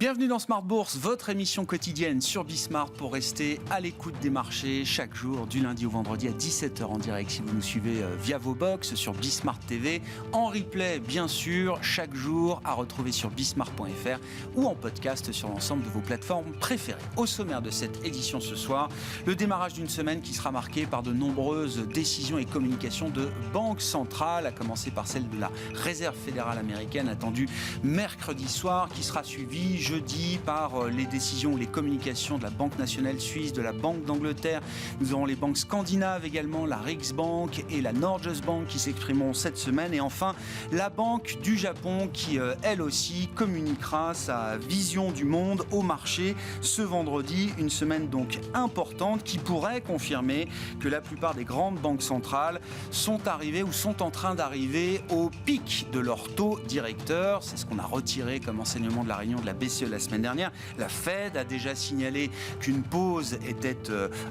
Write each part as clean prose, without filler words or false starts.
Bienvenue dans Smart Bourse, votre émission quotidienne sur Bismart pour rester à l'écoute des marchés chaque jour du lundi au vendredi à 17h en direct si vous nous suivez via vos box sur Bismart TV, en replay bien sûr chaque jour à retrouver sur bismart.fr ou en podcast sur l'ensemble de vos plateformes préférées. Au sommaire de cette édition ce soir, le démarrage d'une semaine qui sera marquée par de nombreuses décisions et communications de banques centrales, à commencer par celle de la Réserve fédérale américaine attendue mercredi soir, qui sera suivie jeudi par les décisions ou les communications de la Banque nationale suisse, de la Banque d'Angleterre. Nous aurons les banques scandinaves également, la Riksbank et la Norges Bank qui s'exprimeront cette semaine. Et enfin, la Banque du Japon qui, elle aussi, communiquera sa vision du monde au marché ce vendredi. Une semaine donc importante qui pourrait confirmer que la plupart des grandes banques centrales sont arrivées ou sont en train d'arriver au pic de leur taux directeur. C'est ce qu'on a retiré comme enseignement de la réunion de la BCE la semaine dernière. La Fed a déjà signalé qu'une pause était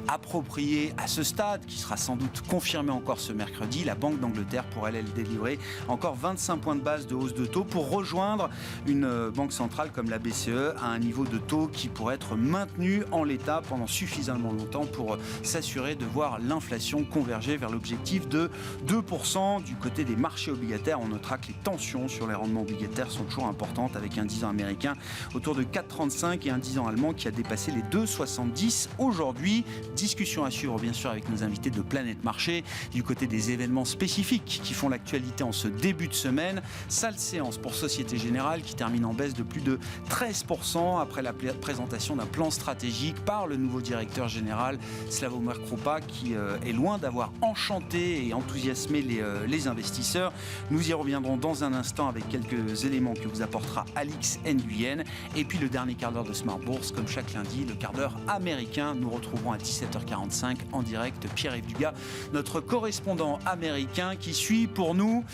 appropriée à ce stade, qui sera sans doute confirmée encore ce mercredi. La Banque d'Angleterre pourrait elle délivrer encore 25 points de base de hausse de taux pour rejoindre une banque centrale comme la BCE à un niveau de taux qui pourrait être maintenu en l'état pendant suffisamment longtemps pour s'assurer de voir l'inflation converger vers l'objectif de 2%. Du côté des marchés obligataires, on notera que les tensions sur les rendements obligataires sont toujours importantes, avec un 10 ans américain autour de 4,35 et un 10 ans allemand qui a dépassé les 2,70 aujourd'hui. Discussion à suivre bien sûr avec nos invités de Planète Marché du côté des événements spécifiques qui font l'actualité en ce début de semaine. Sale séance pour Société Générale qui termine en baisse de plus de 13% après la présentation d'un plan stratégique par le nouveau directeur général Slawomir Krupa qui est loin d'avoir enchanté et enthousiasmé les investisseurs. Nous y reviendrons dans un instant avec quelques éléments que vous apportera Alix Nguyen. Et puis le dernier quart d'heure de Smart Bourse, comme chaque lundi, le quart d'heure américain. Nous retrouverons à 17h45 en direct Pierre-Yves Dugas, notre correspondant américain qui suit pour nous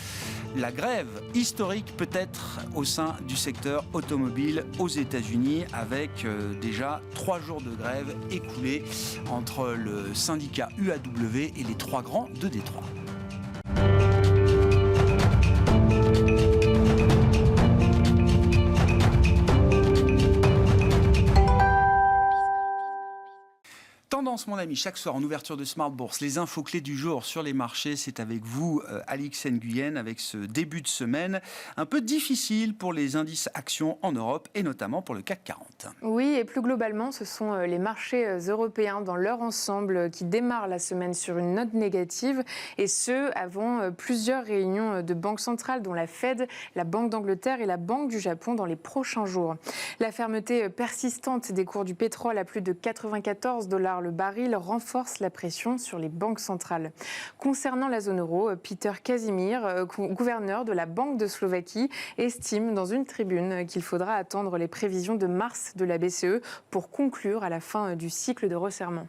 la grève historique peut-être au sein du secteur automobile aux États-Unis, avec déjà 3 jours de grève écoulés entre le syndicat UAW et les 3 grands de Détroit. Tendance, mon ami, chaque soir en ouverture de Smart Bourse, les infos clés du jour sur les marchés, c'est avec vous, Alix Nguyen, avec ce début de semaine un peu difficile pour les indices actions en Europe et notamment pour le CAC 40. Oui, et plus globalement, ce sont les marchés européens dans leur ensemble qui démarrent la semaine sur une note négative, et ce, avant plusieurs réunions de banques centrales, dont la Fed, la Banque d'Angleterre et la Banque du Japon dans les prochains jours. La fermeté persistante des cours du pétrole à plus de 94 $ le baril renforce la pression sur les banques centrales. Concernant la zone euro, Peter Casimir, gouverneur de la Banque de Slovaquie, estime dans une tribune qu'il faudra attendre les prévisions de mars de la BCE pour conclure à la fin du cycle de resserrement.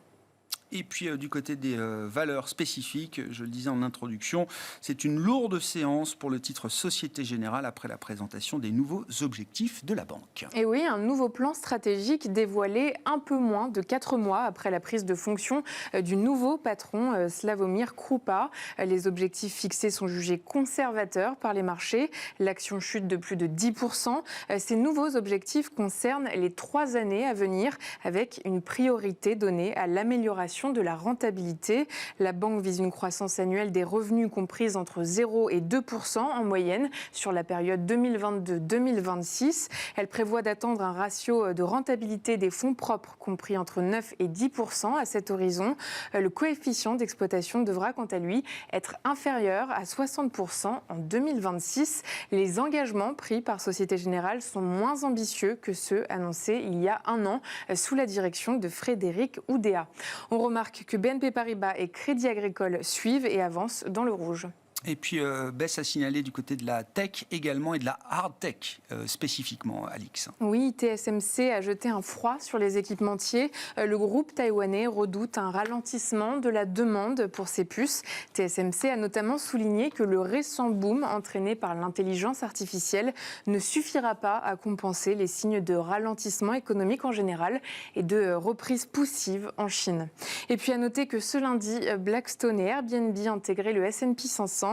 Et puis du côté des valeurs spécifiques, je le disais en introduction, c'est une lourde séance pour le titre Société Générale après la présentation des nouveaux objectifs de la banque. Et oui, un nouveau plan stratégique dévoilé un peu moins de 4 mois après la prise de fonction du nouveau patron Slawomir Krupa. Les objectifs fixés sont jugés conservateurs par les marchés. L'action chute de plus de 10%. Ces nouveaux objectifs concernent les 3 années à venir, avec une priorité donnée à l'amélioration de la rentabilité. La banque vise une croissance annuelle des revenus comprise entre 0 et 2% en moyenne sur la période 2022-2026. Elle prévoit d'atteindre un ratio de rentabilité des fonds propres compris entre 9 et 10% à cet horizon. Le coefficient d'exploitation devra quant à lui être inférieur à 60% en 2026. Les engagements pris par Société Générale sont moins ambitieux que ceux annoncés il y a un an sous la direction de Frédéric Oudéa. On remarque que BNP Paribas et Crédit Agricole suivent et avancent dans le rouge. Et puis, baisse à signaler du côté de la tech également et de la hard tech spécifiquement, Alix. Oui, TSMC a jeté un froid sur les équipementiers. Le groupe taïwanais redoute un ralentissement de la demande pour ses puces. TSMC a notamment souligné que le récent boom entraîné par l'intelligence artificielle ne suffira pas à compenser les signes de ralentissement économique en général et de reprise poussive en Chine. Et puis à noter que ce lundi, Blackstone et Airbnb intégraient le S&P 500.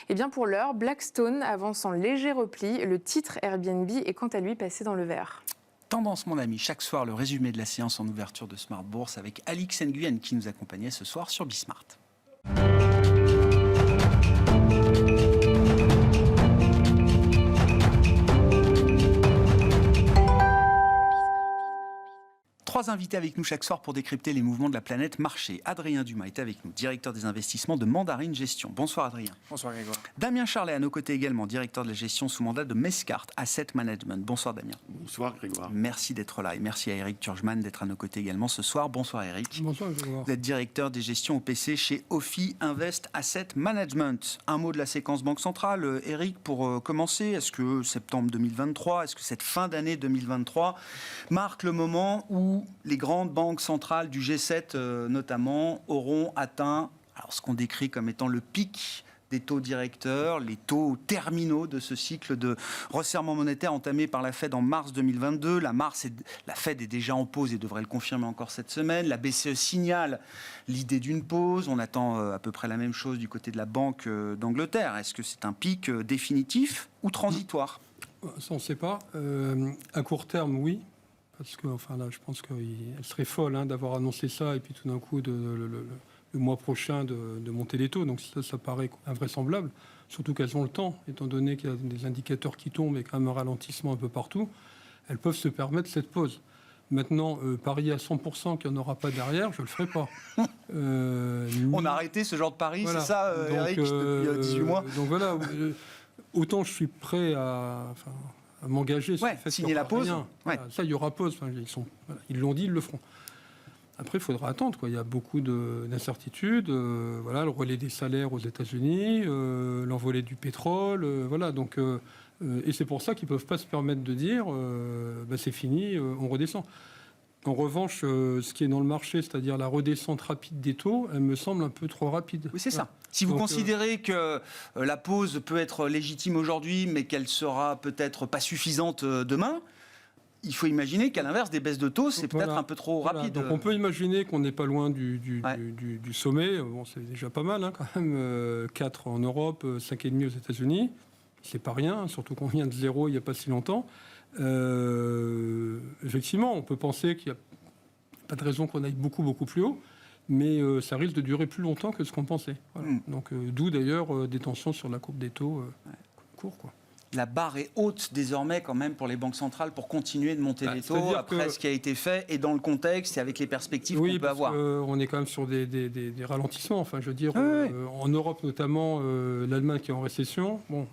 Et bien pour l'heure, Blackstone avance en léger repli. Le titre Airbnb est quant à lui passé dans le vert. Tendance, mon ami, chaque soir, le résumé de la séance en ouverture de Smart Bourse avec Alix Nguyen qui nous accompagnait ce soir sur Bismart. Trois invités avec nous chaque soir pour décrypter les mouvements de la planète marché. Adrien Dumas est avec nous, directeur des investissements de Mandarine Gestion. Bonsoir Adrien. Bonsoir Grégoire. Damien Charlet à nos côtés également, directeur de la gestion sous mandat de Mescart Asset Management. Bonsoir Damien. Bonsoir Grégoire. Merci d'être là et merci à Eric Turgeman d'être à nos côtés également ce soir. Bonsoir Eric. Bonsoir Grégoire. Vous êtes directeur des gestions au PC chez Ophi Invest Asset Management. Un mot de la séquence Banque Centrale. Eric, pour commencer, est-ce que septembre 2023, est-ce que cette fin d'année 2023 marque le moment où les grandes banques centrales du G7 notamment auront atteint ce qu'on décrit comme étant le pic des taux directeurs, les taux terminaux de ce cycle de resserrement monétaire entamé par la Fed en mars 2022. La Fed est déjà en pause et devrait le confirmer encore cette semaine. La BCE signale l'idée d'une pause. On attend à peu près la même chose du côté de la Banque d'Angleterre. Est-ce que c'est un pic définitif ou transitoire ? Ça, on ne sait pas. À court terme, oui. Parce que, là, je pense qu'elle serait folle d'avoir annoncé ça et puis tout d'un coup, le mois prochain, de monter les taux. Donc ça paraît invraisemblable. Surtout qu'elles ont le temps, étant donné qu'il y a des indicateurs qui tombent et quand même un ralentissement un peu partout. Elles peuvent se permettre cette pause. Maintenant, parier à 100% qu'il n'y en aura pas derrière, je ne le ferai pas. On a arrêté ce genre de pari, voilà. C'est ça, Eric, depuis 18 mois. Donc voilà, autant je suis prêt à m'engager sur le fait signer la pause. Voilà, ça, il y aura pause. Ils l'ont dit, ils le feront. Après, il faudra attendre. Il y a beaucoup d'incertitudes. Le relais des salaires aux États-Unis, l'envolée du pétrole. Et c'est pour ça qu'ils ne peuvent pas se permettre de dire c'est fini, on redescend. En revanche, ce qui est dans le marché, c'est-à-dire la redescente rapide des taux, elle me semble un peu trop rapide. Oui, c'est ça. Si vous considérez que la pause peut être légitime aujourd'hui, mais qu'elle sera peut-être pas suffisante demain, il faut imaginer qu'à l'inverse, des baisses de taux, c'est peut-être un peu trop rapide. Donc on peut imaginer qu'on n'est pas loin du sommet. Bon, c'est déjà pas mal, quand même. 4 en Europe, 5,5 aux États-Unis. C'est pas rien, surtout qu'on vient de zéro il n'y a pas si longtemps. Effectivement, on peut penser qu'il n'y a pas de raison qu'on aille beaucoup, beaucoup plus haut. Mais ça risque de durer plus longtemps que ce qu'on pensait. Voilà. Donc, d'où d'ailleurs des tensions sur la courbe des taux court, quoi. La barre est haute désormais quand même pour les banques centrales pour continuer de monter les taux après ce qui a été fait et dans le contexte et avec les perspectives qu'on peut avoir. On est quand même sur des ralentissements. Enfin, je veux dire, en Europe notamment, l'Allemagne qui est en récession. Bon,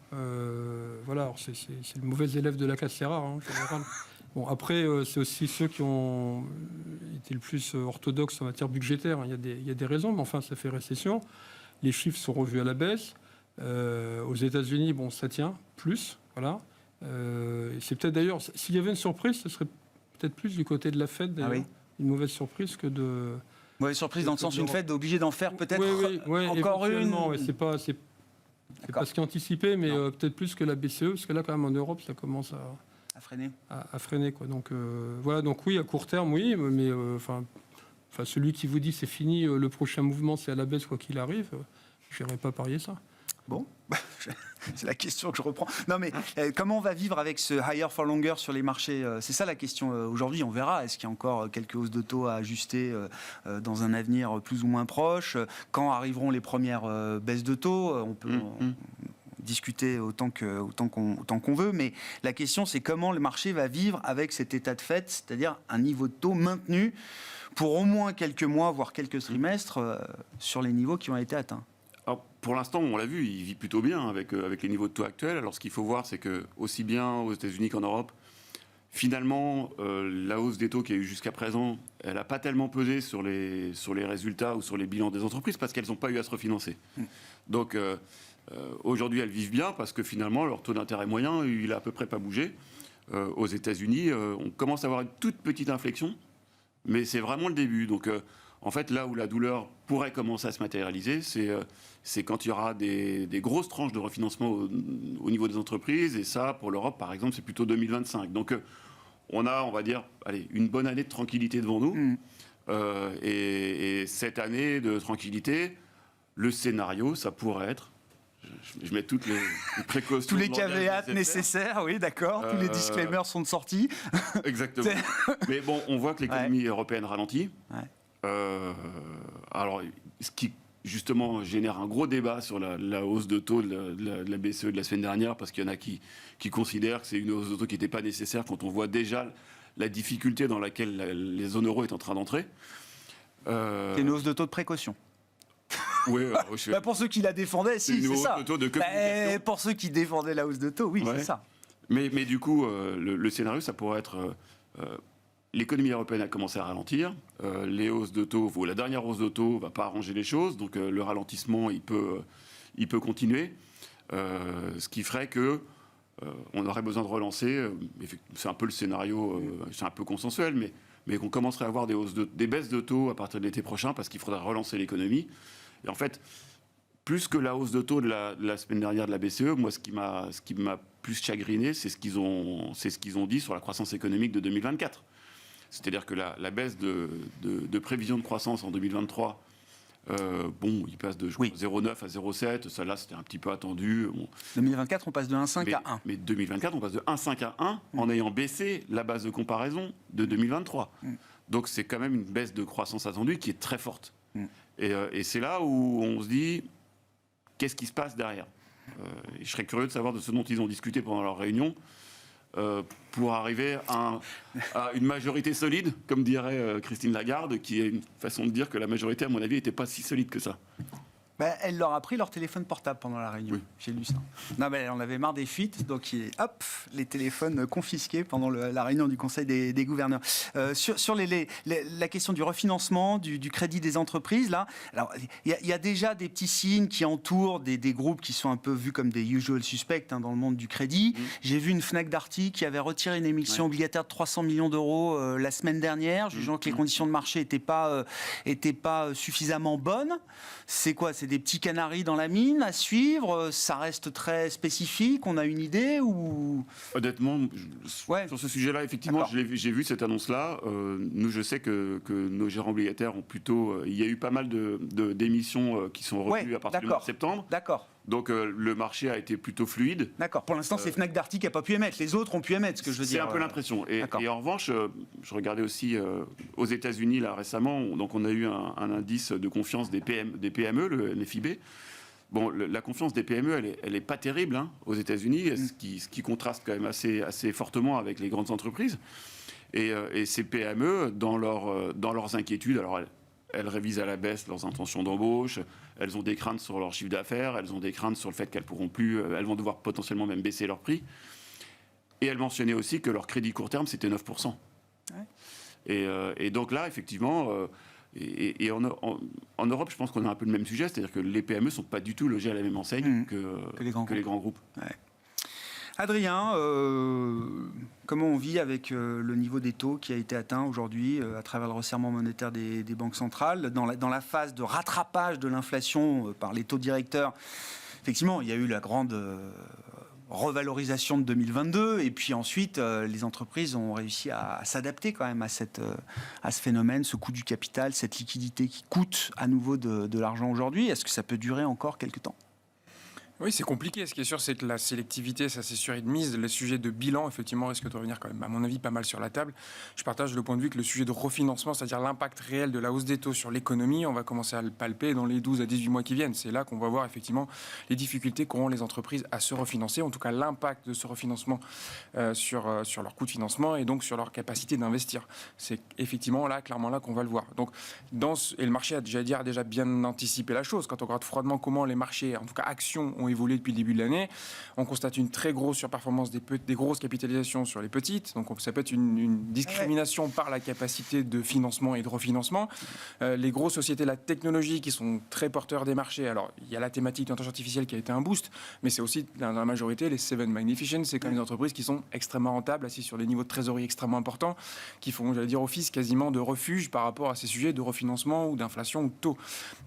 c'est le mauvais élève de la classe, c'est rare en général. Bon, après, c'est aussi ceux qui ont été le plus orthodoxes en matière budgétaire. Il y a des raisons, mais enfin, ça fait récession. Les chiffres sont revus à la baisse. Aux États-Unis, ça tient plus. Voilà. C'est peut-être d'ailleurs, s'il y avait une surprise, ce serait peut-être plus du côté de la Fed, une mauvaise surprise que de. Mauvaise surprise dans le sens une Fed obligée d'en faire peut-être encore une. C'est pas ce qui est anticipé, mais peut-être plus que la BCE, parce que là, quand même, en Europe, ça commence à freiner. À freiner, quoi. Donc voilà. Donc oui, à court terme, oui, mais celui qui vous dit c'est fini, le prochain mouvement c'est à la baisse quoi qu'il arrive, je n'irai pas parier ça. Bon, c'est la question que je reprends. Non mais comment on va vivre avec ce higher for longer sur les marchés ? C'est ça la question aujourd'hui, on verra. Est-ce qu'il y a encore quelques hausses de taux à ajuster dans un avenir plus ou moins proche ? Quand arriveront les premières baisses de taux ? On peut discuter autant qu'on veut, mais la question c'est comment le marché va vivre avec cet état de fait, c'est-à-dire un niveau de taux maintenu pour au moins quelques mois, voire quelques trimestres sur les niveaux qui ont été atteints. Alors, pour l'instant, on l'a vu, il vit plutôt bien avec les niveaux de taux actuels. Alors, ce qu'il faut voir, c'est que aussi bien aux États-Unis qu'en Europe, finalement, la hausse des taux qu'il y a eu jusqu'à présent, elle n'a pas tellement pesé sur les résultats ou sur les bilans des entreprises parce qu'elles n'ont pas eu à se refinancer. Donc, aujourd'hui, elles vivent bien parce que finalement, leur taux d'intérêt moyen, il a à peu près pas bougé. Aux États-Unis, on commence à avoir une toute petite inflexion, mais c'est vraiment le début. Donc, en fait, là où la douleur pourrait commencer à se matérialiser, c'est quand il y aura des grosses tranches de refinancement au niveau des entreprises. Et ça, pour l'Europe, par exemple, c'est plutôt 2025. Donc, on a, on va dire, une bonne année de tranquillité devant nous. Et cette année de tranquillité, le scénario, ça pourrait être, je mets toutes les précautions. Tous les caveats nécessaires, oui, d'accord. Tous les disclaimers sont sortis. Exactement. Mais bon, on voit que l'économie européenne ralentit. Ouais. Alors, ce qui justement génère un gros débat sur la hausse de taux de la BCE de la semaine dernière, parce qu'il y en a qui considèrent que c'est une hausse de taux qui n'était pas nécessaire quand on voit déjà la difficulté dans laquelle les zones euro est en train d'entrer. C'est une hausse de taux de précaution. Oui, pour ceux qui la défendaient, si, c'est ça. De taux de communication. Pour ceux qui défendaient la hausse de taux, oui, c'est ça. Mais du coup, le scénario, ça pourrait être... l'économie européenne a commencé à ralentir. Les hausses de taux, la dernière hausse de taux ne va pas arranger les choses. Donc le ralentissement, il peut continuer. Ce qui ferait que on aurait besoin de relancer. C'est un peu le scénario, c'est un peu consensuel, mais qu'on commencerait à avoir des baisses de taux à partir de l'été prochain parce qu'il faudrait relancer l'économie. Et en fait, plus que la hausse de taux de la semaine dernière de la BCE, moi, ce qui m'a plus chagriné, c'est ce qu'ils ont dit sur la croissance économique de 2024. C'est-à-dire que la baisse de prévision de croissance en 2023, il passe de 0,9 à 0,7. Ça, là, c'était un petit peu attendu. Bon. 2024, on passe de 1,5 à 1. Mais 2024, on passe de 1,5 à 1 en ayant baissé la base de comparaison de 2023. Donc, c'est quand même une baisse de croissance attendue qui est très forte. Et c'est là où on se dit, qu'est-ce qui se passe derrière ? Je serais curieux de savoir de ce dont ils ont discuté pendant leur réunion. Pour arriver à une majorité solide, comme dirait Christine Lagarde, qui est une façon de dire que la majorité, à mon avis, n'était pas si solide que ça. Elle leur a pris leur téléphone portable pendant la réunion. Oui. J'ai lu ça. Non, mais on avait marre des fuites, donc hop, les téléphones confisqués pendant la réunion du Conseil des gouverneurs. Sur la question du refinancement, du crédit des entreprises, là, alors il y a déjà des petits signes qui entourent des groupes qui sont un peu vus comme des usual suspects dans le monde du crédit. J'ai vu une Fnac Darty qui avait retiré une émission obligataire de 300 millions d'euros la semaine dernière, jugeant que les conditions de marché n'étaient pas suffisamment bonnes. C'est quoi ? C'est des petits canaris dans la mine à suivre? Ça reste très spécifique? On a une idée ou... Honnêtement, sur ce sujet-là, effectivement, j'ai vu cette annonce-là. Nous, je sais que nos gérants obligataires ont plutôt... il y a eu pas mal d'émissions qui sont retenues à partir du mois de septembre. D'accord. Donc le marché a été plutôt fluide. D'accord. Pour l'instant, c'est Fnac Darty qui n'a pas pu émettre. Les autres ont pu émettre, ce que je veux dire. C'est un peu l'impression. Et en revanche, je regardais aussi aux États-Unis là récemment. Donc on a eu un indice de confiance des PME, le NFIB. Bon, la confiance des PME, elle est pas terrible aux États-Unis, ce qui contraste quand même assez fortement avec les grandes entreprises. Et ces PME, dans leurs inquiétudes, alors elles révisent à la baisse leurs intentions d'embauche, elles ont des craintes sur leur chiffre d'affaires, elles ont des craintes sur le fait qu'elles pourront plus, elles vont devoir potentiellement même baisser leur prix. Et elles mentionnaient aussi que leur crédit court terme, c'était 9%. Ouais. Et donc là, effectivement, en Europe, je pense qu'on a un peu le même sujet, c'est-à-dire que les PME ne sont pas du tout logées à la même enseigne que les grands groupes. Ouais. Adrien, comment on vit avec le niveau des taux qui a été atteint aujourd'hui à travers le resserrement monétaire des banques centrales dans la phase de rattrapage de l'inflation par les taux directeurs? Effectivement, il y a eu la grande revalorisation de 2022 et puis ensuite les entreprises ont réussi à s'adapter quand même à ce phénomène, ce coût du capital, cette liquidité qui coûte à nouveau de l'argent aujourd'hui. Est-ce que ça peut durer encore quelques temps ? Oui, c'est compliqué. Ce qui est sûr, c'est que la sélectivité, ça c'est sûr et de mise. Le sujet de bilan, effectivement, risque de revenir quand même, à mon avis, pas mal sur la table. Je partage le point de vue que le sujet de refinancement, c'est-à-dire l'impact réel de la hausse des taux sur l'économie, on va commencer à le palper dans les 12 à 18 mois qui viennent. C'est là qu'on va voir effectivement les difficultés qu'auront les entreprises à se refinancer, en tout cas l'impact de ce refinancement sur leur coût de financement et donc sur leur capacité d'investir. C'est effectivement là, clairement là qu'on va le voir. Donc, et le marché a déjà bien anticipé la chose. Quand on regarde froidement comment les marchés, en tout cas actions, ont évolué depuis le début de l'année. On constate une très grosse surperformance des grosses capitalisations sur les petites. Donc ça peut être une discrimination par la capacité de financement et de refinancement. Les grosses sociétés de la technologie qui sont très porteurs des marchés. Alors il y a la thématique de l'intelligence artificielle qui a été un boost, mais c'est aussi dans la majorité les Seven Magnificent. C'est quand même des entreprises qui sont extrêmement rentables, assises sur des niveaux de trésorerie extrêmement importants, qui font, office quasiment de refuge par rapport à ces sujets de refinancement ou d'inflation ou de taux.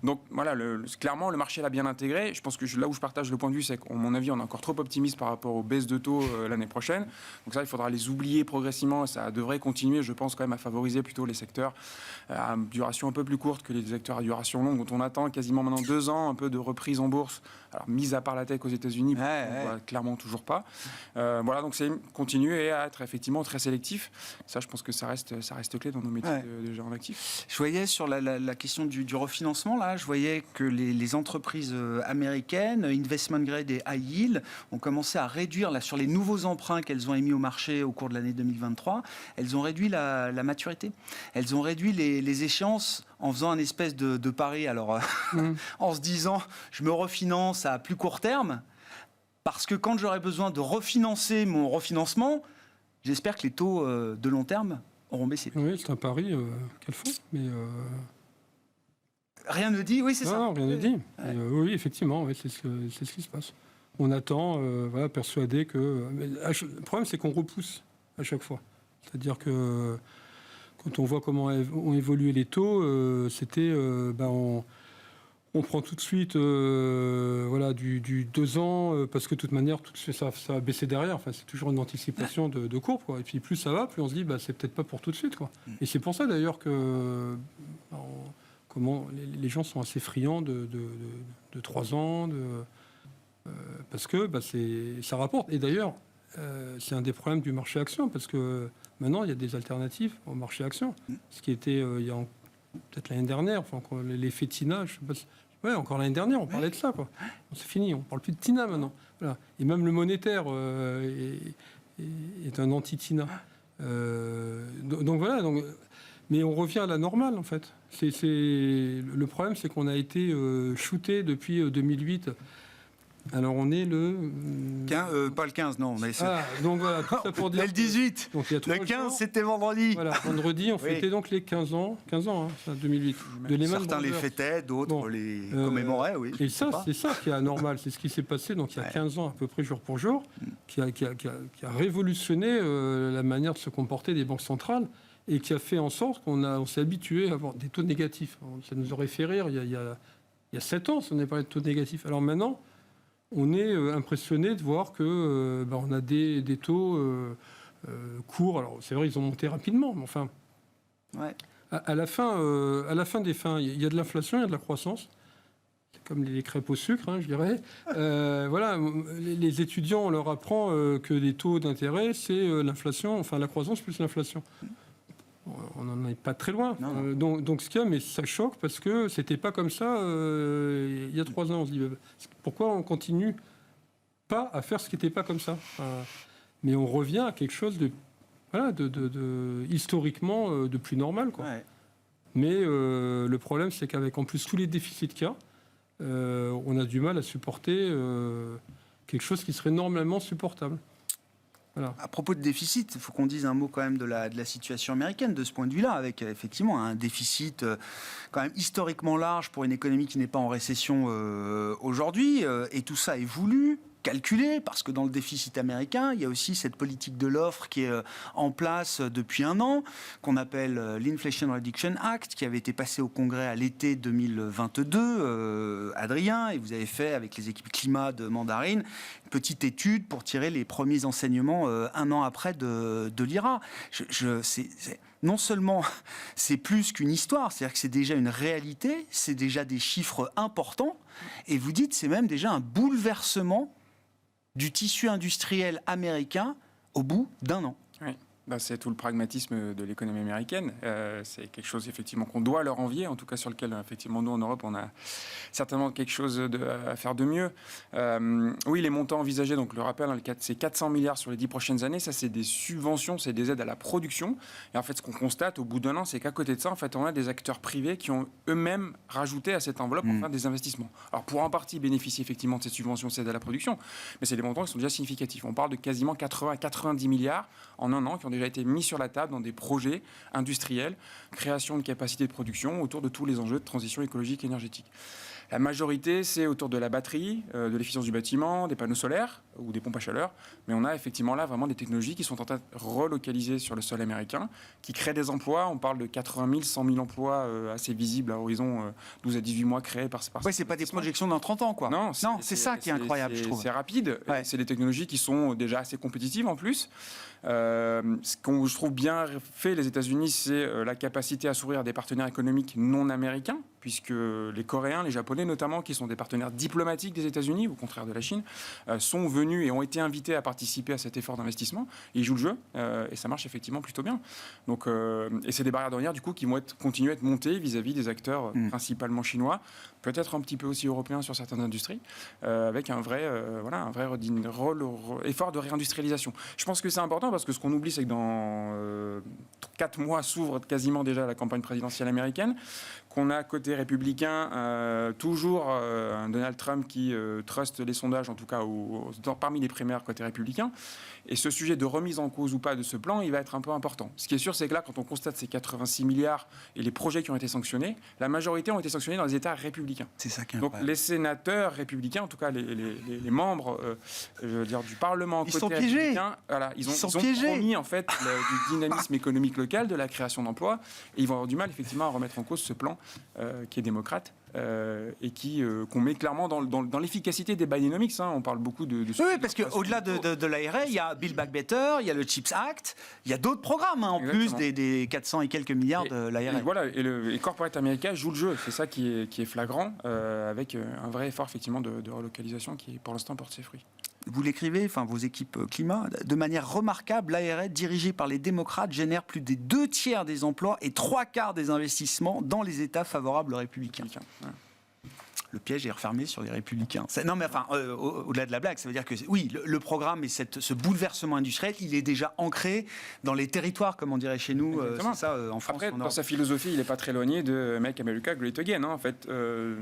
Donc voilà, clairement le marché l'a bien intégré. Je pense que là où je partage partage le point de vue, c'est qu'à mon avis, on est encore trop optimiste par rapport aux baisses de taux l'année prochaine. Donc ça, il faudra les oublier progressivement. Ça devrait continuer, je pense, quand même à favoriser plutôt les secteurs à duration un peu plus courte que les secteurs à duration longue, dont on attend quasiment maintenant 2 ans un peu de reprise en bourse. Alors, mis à part la tech aux États-Unis, on voit clairement toujours pas. Voilà, donc c'est continuer à être effectivement très sélectif. Ça, je pense que ça reste clé dans nos métiers de gérants d'actifs. Je voyais sur la question du refinancement, là, je voyais que les entreprises américaines, investment grade et high yield, ont commencé à réduire, là, sur les nouveaux emprunts qu'elles ont émis au marché au cours de l'année 2023, elles ont réduit la maturité. Elles ont réduit les échéances en faisant un espèce de pari. Alors, en se disant, je me refinance à plus court terme, parce que quand j'aurai besoin de refinancer mon refinancement, j'espère que les taux de long terme auront baissé. Oui, c'est un pari qu'elles font, mais... Rien ne dit, oui, c'est ça. Non, rien ne dit. Oui, effectivement, oui, c'est ce qui se passe. On attend, voilà, persuadé que... Mais le problème, c'est qu'on repousse à chaque fois. C'est-à-dire que quand on voit comment ont évolué les taux, c'était... on prend tout de suite voilà, du 2 ans, parce que de toute manière, ça va baisser derrière. Enfin, c'est toujours une anticipation de courbe, quoi. Et puis plus ça va, plus on se dit, c'est peut-être pas pour tout de suite, quoi. Et c'est pour ça, d'ailleurs, que... comment les gens sont assez friands de 3 ans, parce que ça rapporte. Et d'ailleurs, c'est un des problèmes du marché action, parce que maintenant, il y a des alternatives au marché action. Ce qui était, il y a peut-être l'année dernière, enfin, l'effet TINA, je sais pas si... Ouais, encore l'année dernière, on parlait de ça, quoi. C'est fini, on ne parle plus de TINA maintenant. Voilà. Et même le monétaire est un anti-TINA. Donc voilà... Mais on revient à la normale, en fait. Le problème, c'est qu'on a été shooté depuis 2008. Alors, on est pas le 15, non. Mais donc voilà, tout ça pour dire... le 18. Donc, il y a 3 le 15, jours. C'était vendredi. Voilà, vendredi, on fêtait donc les 15 ans, ça, 2008. De Lehman Certains les Brothers. fêtaient, d'autres les commémoraient, oui. Et ça, c'est ça qui est anormal. C'est ce qui s'est passé donc, il y a 15 ans, à peu près jour pour jour, qui a révolutionné la manière de se comporter des banques centrales, et qui a fait en sorte qu'on s'est habitué à avoir des taux négatifs. Ça nous aurait fait rire il y a 7 ans si on n'avait pas de taux négatifs. Alors maintenant, on est impressionné de voir que on a des taux courts. Alors c'est vrai, ils ont monté rapidement, mais enfin, à la fin des fins, il y a de l'inflation, il y a de la croissance. C'est comme les crêpes au sucre, je dirais. Voilà, les étudiants, on leur apprend que les taux d'intérêt, c'est l'inflation, enfin la croissance plus l'inflation. On n'en est pas très loin. Donc ce qu'il y a, mais ça choque parce que c'était pas comme ça il y a 3 ans. On se dit pourquoi on continue pas à faire ce qui n'était pas comme ça. Mais on revient à quelque chose de historiquement de plus normal, quoi. Mais le problème, c'est qu'avec en plus tous les déficits qu'il y a, on a du mal à supporter quelque chose qui serait normalement supportable. Voilà. À propos de déficit, il faut qu'on dise un mot quand même de la situation américaine de ce point de vue-là, avec effectivement un déficit quand même historiquement large pour une économie qui n'est pas en récession aujourd'hui, et tout ça est voulu, calculé, parce que dans le déficit américain, il y a aussi cette politique de l'offre qui est en place depuis 1 an, qu'on appelle l'Inflation Reduction Act, qui avait été passé au Congrès à l'été 2022. Adrien, et vous avez fait avec les équipes climat de Mandarine une petite étude pour tirer les premiers enseignements 1 an après de l'IRA. Non seulement c'est plus qu'une histoire, c'est-à-dire que c'est déjà une réalité, c'est déjà des chiffres importants, et vous dites c'est même déjà un bouleversement du tissu industriel américain au bout d'1 an. Oui. C'est tout le pragmatisme de l'économie américaine. C'est quelque chose effectivement qu'on doit leur envier, en tout cas sur lequel effectivement nous en Europe on a certainement quelque chose à faire de mieux. Oui, les montants envisagés, donc le rappel, c'est 400 milliards sur les 10 prochaines années. Ça, c'est des subventions, c'est des aides à la production. Et en fait, ce qu'on constate au bout d'1 an, c'est qu'à côté de ça, en fait, on a des acteurs privés qui ont eux-mêmes rajouté à cette enveloppe pour faire des investissements. Alors pour en partie bénéficier effectivement de ces subventions, ces aides à la production, mais c'est des montants qui sont déjà significatifs. On parle de quasiment 80 à 90 milliards en 1 an qui ont déjà été mis sur la table dans des projets industriels, création de capacités de production autour de tous les enjeux de transition écologique et énergétique. La majorité, c'est autour de la batterie, de l'efficience du bâtiment, des panneaux solaires ou des pompes à chaleur. Mais on a effectivement là vraiment des technologies qui sont en train de relocaliser sur le sol américain, qui créent des emplois. On parle de 80 000, 100 000 emplois assez visibles à horizon 12 à 18 mois créés par Oui, c'est pas des projections dans 30 ans, quoi. Non, c'est ça qui est incroyable, je trouve. C'est rapide. Ouais. C'est des technologies qui sont déjà assez compétitives en plus. Ce qu'on je trouve bien fait les États-Unis, c'est la capacité à s'ouvrir à des partenaires économiques non américains, puisque les Coréens, les Japonais notamment, qui sont des partenaires diplomatiques des États-Unis, au contraire de la Chine, sont venus et ont été invités à participer à cet effort d'investissement. Ils jouent le jeu et ça marche effectivement plutôt bien. Donc, et c'est des barrières douanières du coup qui vont continuer à être montées vis-à-vis des acteurs principalement chinois, peut-être un petit peu aussi européens sur certaines industries, avec un vrai effort de réindustrialisation. Je pense que c'est important parce que ce qu'on oublie, c'est que dans 4 mois s'ouvre quasiment déjà la campagne présidentielle américaine, qu'on a côté républicain toujours un Donald Trump qui truste les sondages, en tout cas parmi les primaires côté républicain. Et ce sujet de remise en cause ou pas de ce plan, il va être un peu important. Ce qui est sûr, c'est que là, quand on constate ces 86 milliards et les projets qui ont été sanctionnés, la majorité ont été sanctionnés dans les États républicains. C'est ça qui est Donc incroyable. les sénateurs républicains, en tout cas les membres du Parlement Ils côté sont piégés. républicain, voilà, ils ont promis en fait du dynamisme économique local, de la création d'emplois, et ils vont avoir du mal effectivement à remettre en cause ce plan qui est démocrate et qu'on met clairement dans l'efficacité des Bidenomics. On parle beaucoup de oui, parce qu'au-delà de l'ARA, il y a Build Back Better, il y a le CHIPS Act, il y a d'autres programmes en plus des 400 et quelques milliards de l'ARA. Et voilà, et les corporates américains jouent le jeu. C'est ça qui est flagrant, avec un vrai effort effectivement de relocalisation qui pour l'instant porte ses fruits. Vous l'écrivez, enfin vos équipes climat, de manière remarquable, l'ARA dirigée par les démocrates génère plus des 2/3 des emplois et 3/4 des investissements dans les États favorables aux républicains. Ouais. Le piège est refermé sur les républicains. Non, mais enfin, au-delà de la blague, ça veut dire que oui, le programme et ce bouleversement industriel, il est déjà ancré dans les territoires, comme on dirait chez nous. C'est ça, en France. Après, dans sa philosophie, il n'est pas très éloigné de Make America Great Again. En fait,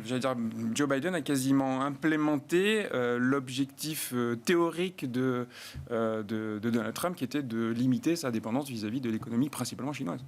j'allais dire, Joe Biden a quasiment implémenté l'objectif théorique de Donald Trump, qui était de limiter sa dépendance vis-à-vis de l'économie principalement chinoise.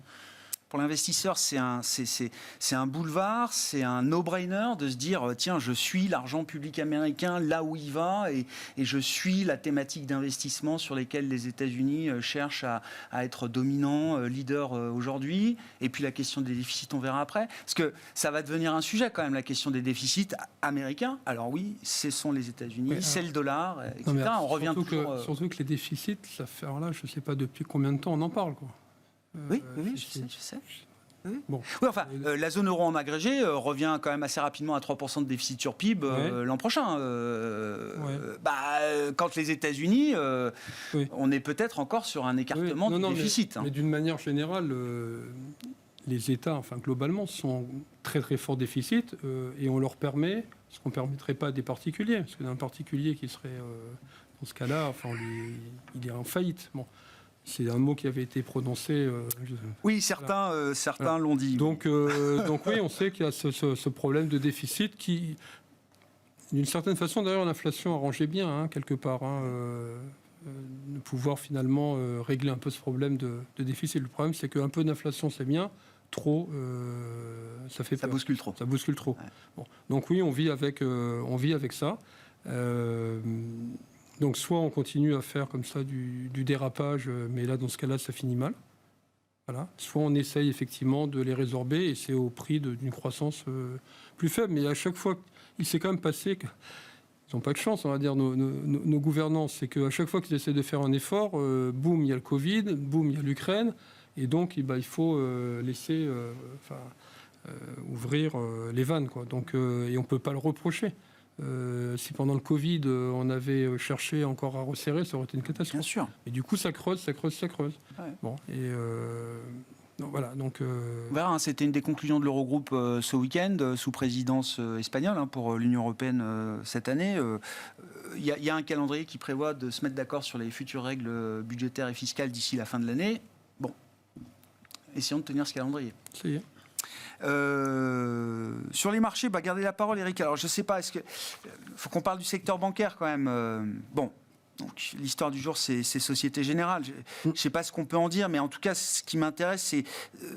Pour l'investisseur, c'est un boulevard, c'est un no-brainer de se dire tiens, je suis l'argent public américain là où il va et je suis la thématique d'investissement sur lesquelles les États-Unis cherchent à être dominant, leader aujourd'hui. Et puis la question des déficits, on verra après. Parce que ça va devenir un sujet quand même, la question des déficits américains. Alors oui, ce sont les États-Unis, c'est le dollar, etc. Non, on revient toujours... surtout que les déficits, ça fait là, je ne sais pas depuis combien de temps on en parle, quoi. Oui, je sais. Oui. Bon. Oui, enfin, la zone euro en agrégé revient quand même assez rapidement à 3% de déficit sur PIB l'an prochain. Quand les États-Unis, on est peut-être encore sur un écartement du déficit. Mais d'une manière générale, les États, enfin globalement, sont très très forts déficit et on leur permet ce qu'on ne permettrait pas à des particuliers. Parce que d'un particulier qui serait, dans ce cas-là, enfin, il est en faillite. Bon. C'est un mot qui avait été prononcé. Oui, certains l'ont dit. Donc oui, on sait qu'il y a ce problème de déficit qui, d'une certaine façon, d'ailleurs, l'inflation arrangeait bien, quelque part, de pouvoir finalement régler un peu ce problème de déficit. Le problème, c'est qu'un peu d'inflation, c'est bien. Trop, ça fait peur. Ça bouscule trop. Ça bouscule trop. Ouais. Bon. Donc oui, on vit avec ça. Donc soit on continue à faire comme ça du dérapage, mais là dans ce cas-là ça finit mal. Voilà. Soit on essaye effectivement de les résorber et c'est au prix d'une croissance plus faible. Mais à chaque fois, il s'est quand même passé qu'ils n'ont pas de chance, on va dire, nos gouvernants. C'est qu'à chaque fois qu'ils essaient de faire un effort, boum, il y a le Covid, boum, il y a l'Ukraine. Et donc il faut laisser ouvrir les vannes, quoi. Donc, et on ne peut pas le reprocher. Si pendant le Covid, on avait cherché encore à resserrer, ça aurait été une catastrophe. Bien sûr. Et du coup, ça creuse. Ouais. Bon, et voilà. Donc, on verra, c'était une des conclusions de l'Eurogroupe ce week-end, sous présidence espagnole, pour l'Union européenne cette année. Il y a un calendrier qui prévoit de se mettre d'accord sur les futures règles budgétaires et fiscales d'ici la fin de l'année. Bon, essayons de tenir ce calendrier. Ça y est. Sur les marchés, gardez la parole, Eric. Alors, je ne sais pas, faut qu'on parle du secteur bancaire quand même. Bon, Donc l'histoire du jour, c'est Société Générale. Je ne sais pas ce qu'on peut en dire, mais en tout cas, ce qui m'intéresse, c'est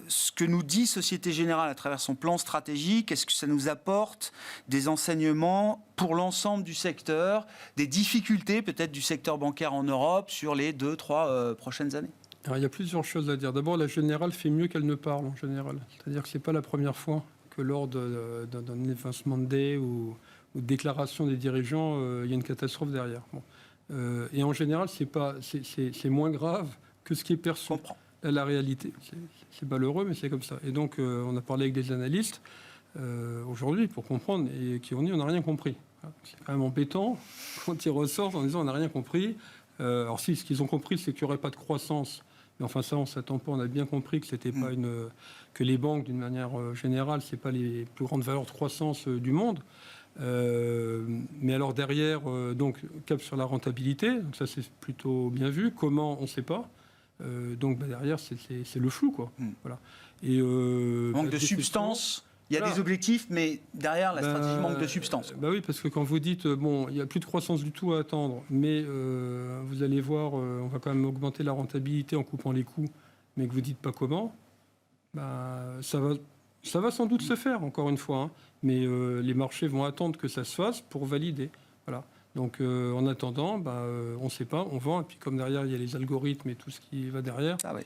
ce que nous dit Société Générale à travers son plan stratégique. Est-ce que ça nous apporte des enseignements pour l'ensemble du secteur, des difficultés peut-être du secteur bancaire en Europe sur les 2-3 prochaines années? Alors, il y a plusieurs choses à dire. D'abord, la Générale fait mieux qu'elle ne parle en général. C'est-à-dire que ce n'est pas la première fois que lors d'un effacement de day ou de déclaration des dirigeants, il y a une catastrophe derrière. Bon. Et en général, c'est moins grave que ce qui est perçu. La réalité. C'est malheureux, mais c'est comme ça. Et donc, on a parlé avec des analystes aujourd'hui pour comprendre et qui ont dit on n'a rien compris. C'est quand même embêtant quand ils ressortent en disant on n'a rien compris. Alors si, ce qu'ils ont compris, c'est qu'il n'y aurait pas de croissance. Mais enfin ça, on ne s'attend pas. On a bien compris que c'était pas que les banques, d'une manière générale, c'est pas les plus grandes valeurs de croissance du monde. Mais alors derrière, donc cap sur la rentabilité, donc ça c'est plutôt bien vu. Comment, on ne sait pas. Donc derrière, c'est le flou, quoi. Voilà. Et manque de substance. Il y a des objectifs, mais derrière, la stratégie manque de substance. Oui, parce que quand vous dites, bon, il n'y a plus de croissance du tout à attendre, mais vous allez voir, on va quand même augmenter la rentabilité en coupant les coûts, mais que vous ne dites pas comment, ça va sans doute se faire, encore une fois, hein, mais les marchés vont attendre que ça se fasse pour valider. Voilà. Donc, en attendant, on ne sait pas, on vend, et puis comme derrière, il y a les algorithmes et tout ce qui va derrière. Ah ouais.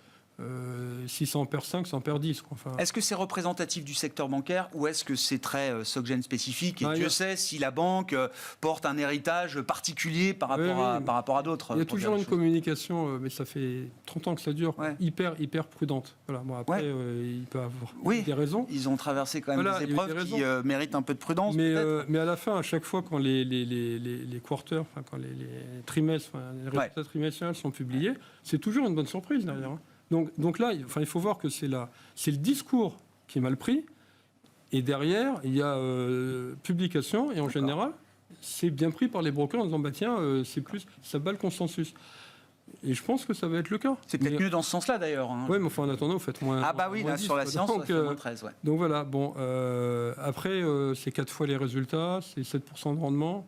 Si ça en perd 5, ça en perd 10. Enfin... Est-ce que c'est représentatif du secteur bancaire ou est-ce que c'est très SocGen spécifique et Dieu sait si la banque porte un héritage particulier par rapport à d'autres? Il y a toujours une communication, mais ça fait 30 ans que ça dure, hyper prudente. Voilà. Bon, après, il peut avoir des raisons. Ils ont traversé quand même des épreuves qui méritent un peu de prudence. Mais à la fin, à chaque fois, quand les quarters, quand les trimestres, les résultats trimestriels sont publiés, c'est toujours une bonne surprise derrière. Hein. Donc là, il faut voir que c'est le discours qui est mal pris, et derrière, il y a publication, et en général, c'est bien pris par les brokers en disant, tiens, ça bat le consensus. Et je pense que ça va être le cas. C'est peut-être mieux dans ce sens-là, d'ailleurs. Hein. Oui, mais enfin, en attendant, vous faites moins... là, sur la séance, ça fait moins 13, ouais. Donc voilà, bon, après, c'est 4 fois les résultats, c'est 7% de rendement.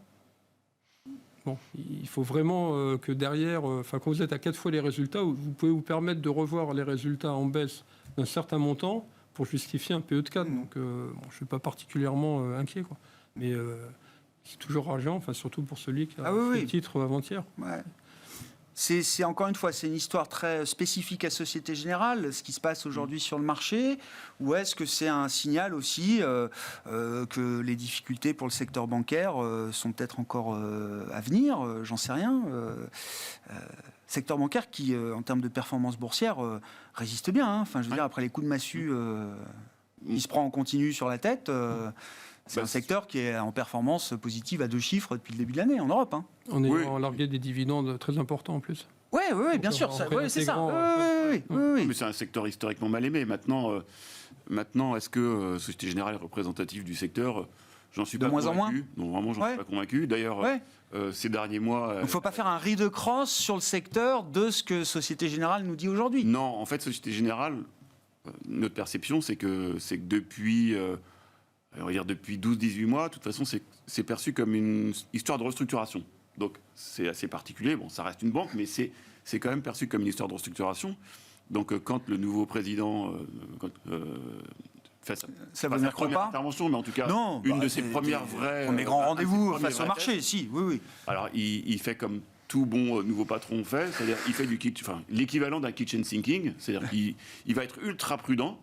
Bon, il faut vraiment que derrière, quand vous êtes à 4 fois les résultats, vous pouvez vous permettre de revoir les résultats en baisse d'un certain montant pour justifier un PE de 4. Donc, je ne suis pas particulièrement inquiet, quoi. Mais c'est toujours rageant, surtout pour celui qui a fait le titre avant-hier. Ouais. C'est encore une fois, c'est une histoire très spécifique à Société Générale, ce qui se passe aujourd'hui sur le marché, ou est-ce que c'est un signal aussi que les difficultés pour le secteur bancaire sont peut-être encore à venir, j'en sais rien. Secteur bancaire qui, en termes de performance boursière, résiste bien. Hein. Enfin, je veux dire, après les coups de massue, il se prend en continu sur la tête. C'est un secteur qui est en performance positive à 2 chiffres depuis le début de l'année en Europe. Hein. On est largué des dividendes très importants en plus. Oui, bien sûr, c'est ça. Oui. Mais c'est un secteur historiquement mal aimé. Maintenant, est-ce que Société Générale est représentative du secteur? J'en suis pas convaincu. De moins en moins. Non, vraiment, j'en suis pas convaincu. D'ailleurs, ces derniers mois... Il ne faut pas faire un riz de crosse sur le secteur de ce que Société Générale nous dit aujourd'hui. Non, en fait, Société Générale, notre perception, c'est que depuis... on va dire depuis 12-18 mois, de toute façon, c'est perçu comme une histoire de restructuration. Donc, c'est assez particulier. Bon, ça reste une banque, mais c'est quand même perçu comme une histoire de restructuration. Donc, quand le nouveau président fait sa première intervention, mais en tout cas, une de ses premières vraies... Mes grands rendez-vous face au marché, si, oui. Alors, il fait comme tout bon nouveau patron fait, c'est-à-dire il fait l'équivalent d'un kitchen sinking, c'est-à-dire qu'il va être ultra prudent,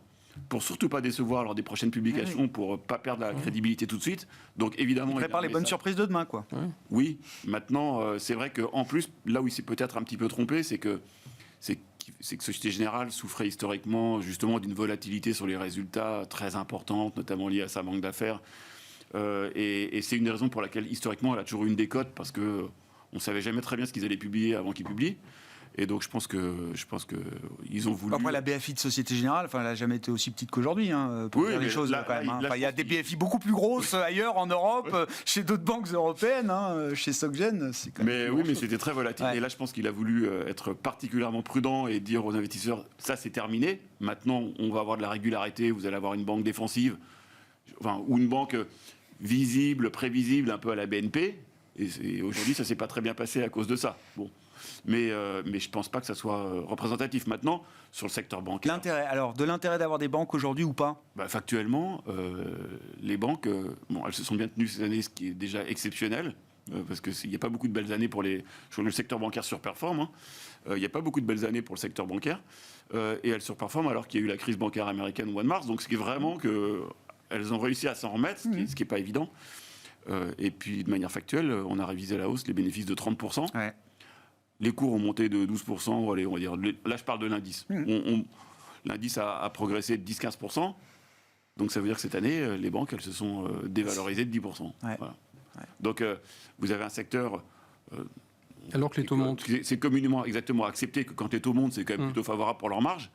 pour surtout pas décevoir lors des prochaines publications, pour pas perdre la crédibilité tout de suite. Donc évidemment, il prépare les bonnes surprises de demain, quoi. Oui. Maintenant, c'est vrai qu'en plus, là où il s'est peut-être un petit peu trompé, c'est que Société Générale souffrait historiquement justement d'une volatilité sur les résultats très importante, notamment liée à sa banque d'affaires. Et c'est une des raisons pour laquelle historiquement, elle a toujours eu une décote, parce que on savait jamais très bien ce qu'ils allaient publier avant qu'ils publient. Et donc, je pense que ils ont voulu... Après, la BFI de Société Générale, elle n'a jamais été aussi petite qu'aujourd'hui, pour dire les choses, là, quand même. Il y a des BFI beaucoup plus grosses ailleurs, en Europe, chez d'autres banques européennes, chez SocGen, c'est quand même... Mais c'était très volatile. Ouais. Et là, je pense qu'il a voulu être particulièrement prudent et dire aux investisseurs, ça, c'est terminé. Maintenant, on va avoir de la régularité, vous allez avoir une banque défensive, ou une banque visible, prévisible, un peu à la BNP. Et aujourd'hui, ça ne s'est pas très bien passé à cause de ça. Bon. Mais je ne pense pas que ça soit représentatif. Maintenant, sur le secteur bancaire... De l'intérêt d'avoir des banques aujourd'hui ou pas ? Factuellement, les banques, elles se sont bien tenues cette année, ce qui est déjà exceptionnel, parce qu'il n'y a pas beaucoup de belles années le secteur bancaire surperforme. Hein. Il n'y a pas beaucoup de belles années pour le secteur bancaire. Et elles surperforment alors qu'il y a eu la crise bancaire américaine au mois de mars. Donc, ce qui est vraiment qu'elles ont réussi à s'en remettre, ce qui n'est pas évident. Et puis, de manière factuelle, on a révisé à la hausse les bénéfices de 30%. Ouais. Les cours ont monté de 12%. Allez, on va dire, là, je parle de l'indice. L'indice a progressé de 10-15%. Donc, ça veut dire que cette année, les banques, elles se sont dévalorisées de 10%. Ouais. Voilà. Ouais. Donc, vous avez un secteur... alors que les taux montent. C'est communément exactement accepté que quand les taux montent, c'est quand même plutôt favorable pour leur marge.